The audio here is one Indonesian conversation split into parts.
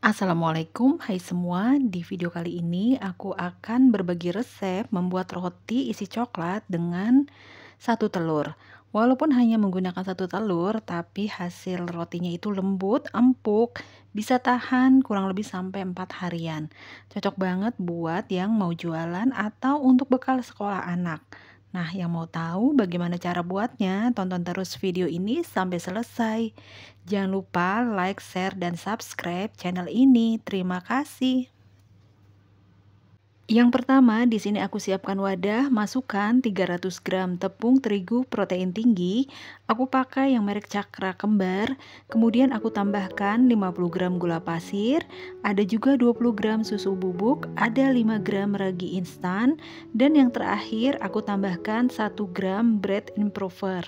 Assalamualaikum, hai semua. Di video kali ini aku akan berbagi resep membuat roti isi coklat dengan satu telur. Walaupun hanya menggunakan satu telur, tapi hasil rotinya itu lembut, empuk, bisa tahan kurang lebih sampai 4 harian. Cocok banget buat yang mau jualan atau untuk bekal sekolah anak. Nah, yang mau tahu bagaimana cara buatnya, tonton terus video ini sampai selesai. Jangan lupa like, share, dan subscribe channel ini. Terima kasih. Yang pertama, di sini aku siapkan wadah, masukkan 300 gram tepung terigu protein tinggi. Aku pakai yang merek Cakra Kembar. Kemudian aku tambahkan 50 gram gula pasir, ada juga 20 gram susu bubuk, ada 5 gram ragi instan, dan yang terakhir aku tambahkan 1 gram bread improver.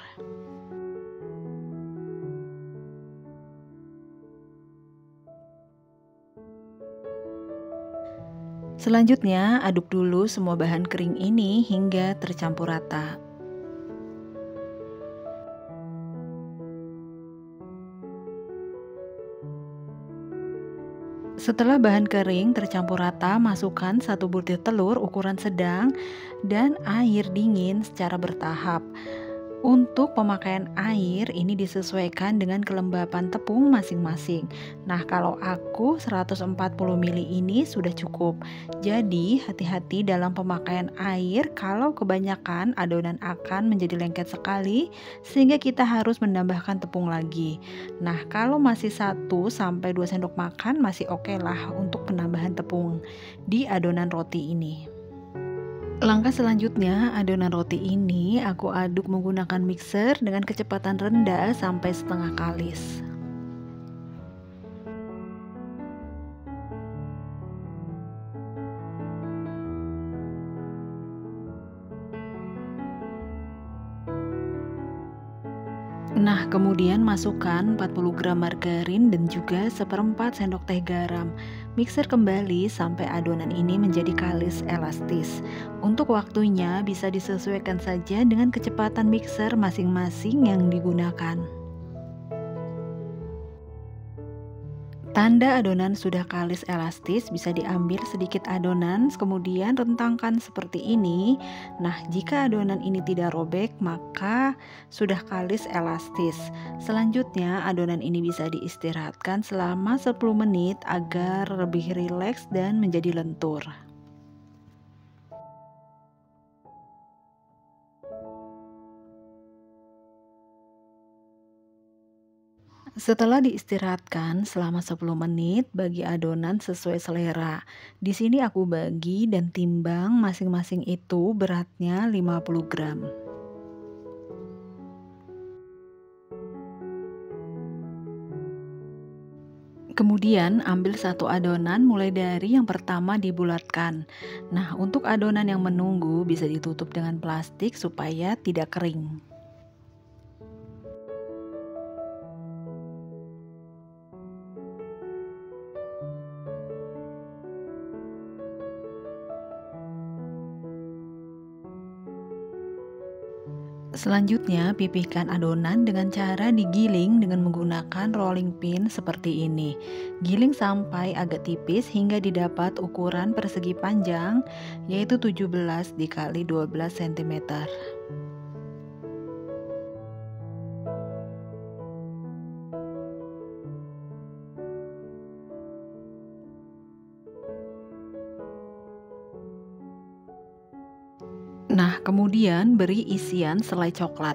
Selanjutnya, aduk dulu semua bahan kering ini hingga tercampur rata. Setelah bahan kering tercampur rata, masukkan 1 butir telur ukuran sedang dan air dingin secara bertahap. Untuk pemakaian air ini disesuaikan dengan kelembapan tepung masing-masing. Nah, kalau aku 140 ml ini sudah cukup. Jadi, hati-hati dalam pemakaian air, kalau kebanyakan adonan akan menjadi lengket sekali sehingga kita harus menambahkan tepung lagi. Nah, kalau masih 1-2 sendok makan masih oke lah untuk penambahan tepung di adonan roti ini. Langkah selanjutnya, adonan roti ini aku aduk menggunakan mixer dengan kecepatan rendah sampai setengah kalis. Nah, kemudian masukkan 40 gram margarin dan juga 1/4 sendok teh garam. Mixer kembali sampai adonan ini menjadi kalis elastis. Untuk waktunya bisa disesuaikan saja dengan kecepatan mixer masing-masing yang digunakan. Tanda adonan sudah kalis elastis, bisa diambil sedikit adonan, kemudian rentangkan seperti ini. Nah, jika adonan ini tidak robek, maka sudah kalis elastis. Selanjutnya, adonan ini bisa diistirahatkan selama 10 menit agar lebih rileks dan menjadi lentur. Setelah diistirahatkan selama 10 menit, bagi adonan sesuai selera. Di sini aku bagi dan timbang masing-masing itu beratnya 50 gram. Kemudian ambil satu adonan mulai dari yang pertama dibulatkan. Nah, untuk adonan yang menunggu bisa ditutup dengan plastik supaya tidak kering. Selanjutnya, pipihkan adonan dengan cara digiling dengan menggunakan rolling pin seperti ini. Giling sampai agak tipis hingga didapat ukuran persegi panjang, yaitu 17 dikali 12 cm. Nah, kemudian beri isian selai coklat.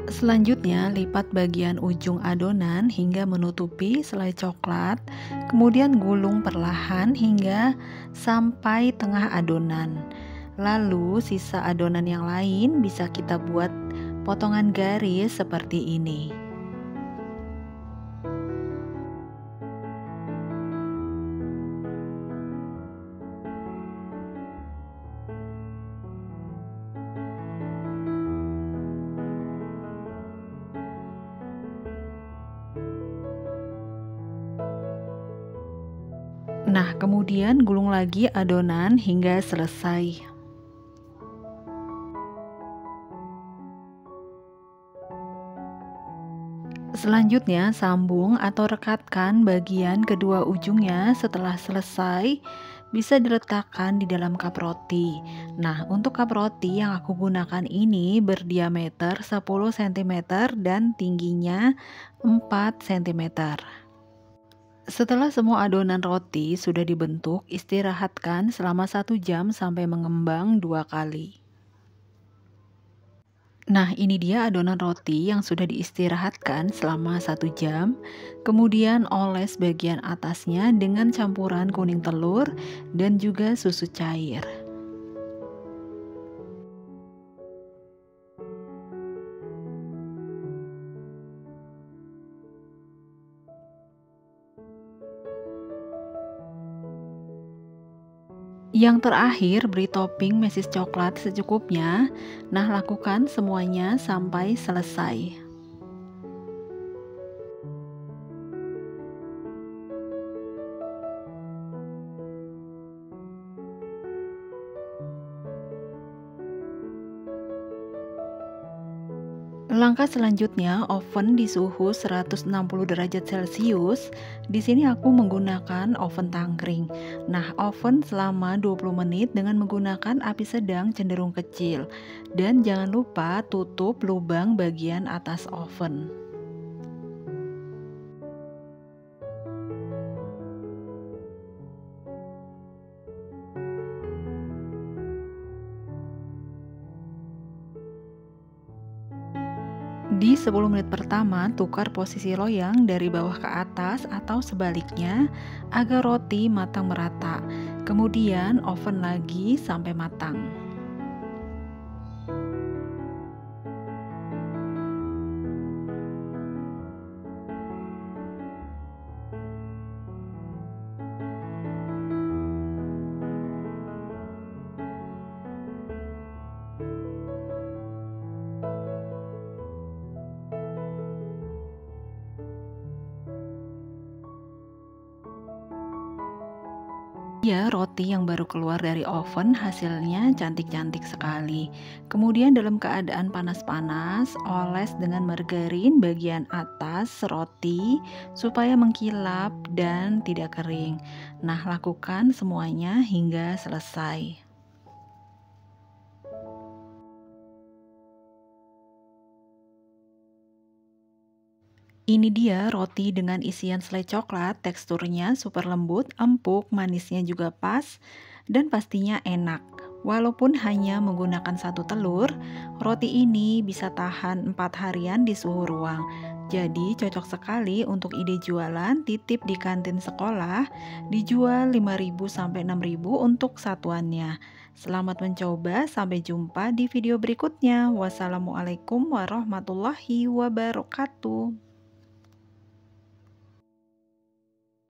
Selanjutnya, lipat bagian ujung adonan hingga menutupi selai coklat, kemudian gulung perlahan hingga sampai tengah adonan. Lalu, sisa adonan yang lain bisa kita buat potongan garis seperti ini. Nah, kemudian gulung lagi adonan hingga selesai. Selanjutnya, sambung atau rekatkan bagian kedua ujungnya. Setelah selesai, bisa diletakkan di dalam cup roti. Nah, untuk cup roti yang aku gunakan ini berdiameter 10 cm dan tingginya 4 cm. Setelah semua adonan roti sudah dibentuk, istirahatkan selama 1 jam sampai mengembang 2 kali. Nah, ini dia adonan roti yang sudah diistirahatkan selama 1 jam. Kemudian oles bagian atasnya dengan campuran kuning telur dan juga susu cair. Yang terakhir, beri topping mesis coklat secukupnya. Nah, lakukan semuanya sampai selesai. Langkah selanjutnya, oven di suhu 160 derajat Celcius. Di sini aku menggunakan oven tangkring. Nah, oven selama 20 menit dengan menggunakan api sedang cenderung kecil. Dan jangan lupa tutup lubang bagian atas oven. Di 10 menit pertama, tukar posisi loyang dari bawah ke atas atau sebaliknya agar roti matang merata. Kemudian oven lagi sampai matang. Ya, roti yang baru keluar dari oven hasilnya cantik-cantik sekali. Kemudian dalam keadaan panas-panas, oles dengan margarin bagian atas roti supaya mengkilap dan tidak kering. Nah, lakukan semuanya hingga selesai. Ini dia roti dengan isian selai coklat, teksturnya super lembut, empuk, manisnya juga pas, dan pastinya enak. Walaupun hanya menggunakan 1 telur, roti ini bisa tahan 4 harian di suhu ruang. Jadi cocok sekali untuk ide jualan titip di kantin sekolah, dijual 5.000 sampai 6.000 untuk satuannya. Selamat mencoba, sampai jumpa di video berikutnya. Wassalamualaikum warahmatullahi wabarakatuh.